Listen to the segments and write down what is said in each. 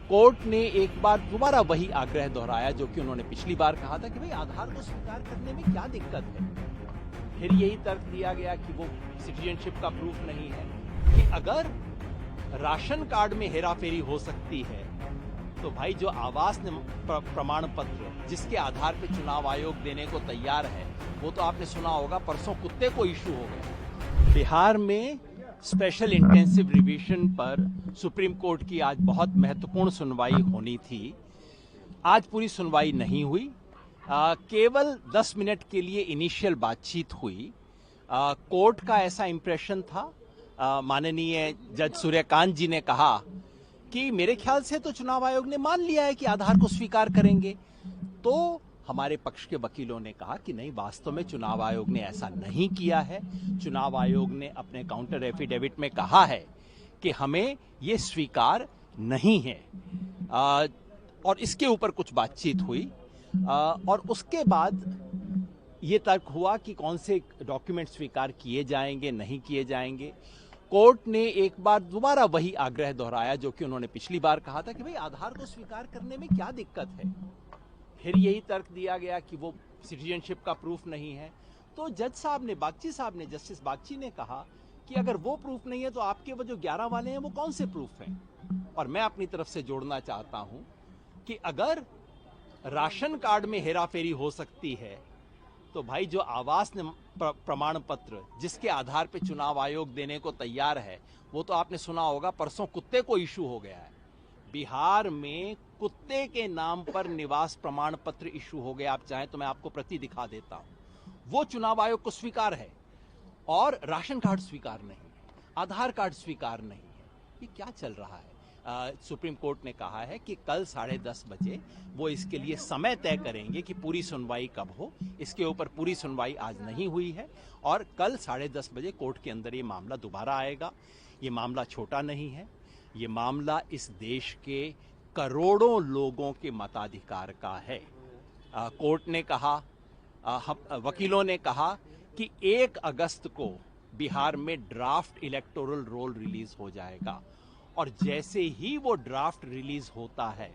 Court ने एक बार दोबारा वही आग्रह दोहराया जो कि उन्होंने पिछली बार कहा था कि भाई आधार को स्वीकार करने में क्या दिक्कत है। फिर यही तर्क दिया गया कि वो सिटीजनशिप का प्रूफ नहीं है, कि अगर राशन कार्ड में हेराफेरी हो सकती है तो भाई जो आवास प्रमाण पत्र जिसके आधार पे चुनाव आयोग देने को तैयार है, वो तो आपने सुना होगा परसों कुत्ते को इशू हो गया। बिहार में स्पेशल इंटेंसिव रिवीजन पर सुप्रीम कोर्ट की आज बहुत महत्वपूर्ण सुनवाई होनी थी। आज पूरी सुनवाई नहीं हुई, केवल 10 मिनट के लिए इनिशियल बातचीत हुई। कोर्ट का ऐसा इंप्रेशन था, माननीय जज सूर्यकांत जी ने कहा कि मेरे ख्याल से तो चुनाव आयोग ने मान लिया है कि आधार को स्वीकार करेंगे। तो हमारे पक्ष के वकीलों ने कहा कि नहीं, वास्तव में चुनाव आयोग ने ऐसा नहीं किया है। चुनाव आयोग ने अपने काउंटर एफिडेविट में कहा है कि हमें ये स्वीकार नहीं है, और इसके ऊपर कुछ बातचीत हुई, और उसके बाद ये तर्क हुआ कि कौन से डॉक्यूमेंट स्वीकार किए जाएंगे, नहीं किए जाएंगे। कोर्ट ने एक बार दोबारा वही आग्रह दोहराया जो कि उन्होंने पिछली बार कहा था कि भाई आधार को स्वीकार करने में क्या दिक्कत है। फिर यही तर्क दिया गया कि वो सिटीजनशिप का प्रूफ नहीं है। तो जज साहब ने, बागची साहब ने, जस्टिस बागची ने कहा कि अगर वो प्रूफ नहीं है तो आपके वो जो 11 वाले हैं वो कौन से प्रूफ हैं। और मैं अपनी तरफ से जोड़ना चाहता हूं कि अगर राशन कार्ड में हेराफेरी हो सकती है तो भाई जो आवास प्रमाण पत्र जिसके आधार पे चुनाव आयोग देने को तैयार है, वो तो आपने सुना होगा परसों कुत्ते को इशू हो गया है। बिहार में कुत्ते के नाम पर निवास प्रमाण पत्र इशू हो गया। आप चाहें तो मैं आपको प्रति दिखा देता हूं। वो चुनाव आयोग को स्वीकार है और राशन कार्ड स्वीकार नहीं है, आधार कार्ड स्वीकार नहीं है। ये क्या चल रहा है? सुप्रीम कोर्ट ने कहा है कि कल 10:30 बजे वो इसके लिए समय तय करेंगे कि पूरी सुनवाई कब हो। इसके ऊपर पूरी सुनवाई आज नहीं हुई है और कल 10:30 बजे कोर्ट के अंदर ये मामला दोबारा आएगा। ये मामला छोटा नहीं है, ये मामला इस देश के करोड़ों लोगों के मताधिकार का है। कोर्ट ने कहा, वकीलों ने कहा कि 1 अगस्त को बिहार में ड्राफ्ट इलेक्टोरल रोल रिलीज हो जाएगा, और जैसे ही वो ड्राफ्ट रिलीज होता है,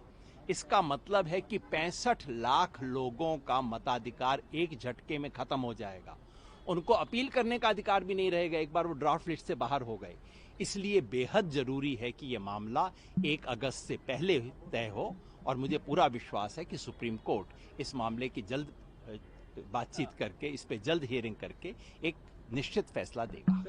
इसका मतलब है कि 65 लाख लोगों का मताधिकार एक झटके में खत्म हो जाएगा। उनको अपील करने का अधिकार भी नहीं रहेगा एक बार वो ड्राफ्ट लिस्ट से बाहर हो गए। इसलिए बेहद जरूरी है कि ये मामला 1 अगस्त से पहले तय हो, और मुझे पूरा विश्वास है कि सुप्रीम कोर्ट इस मामले की जल्द बातचीत करके, इस पे जल्द हियरिंग करके एक निश्चित फैसला देगा।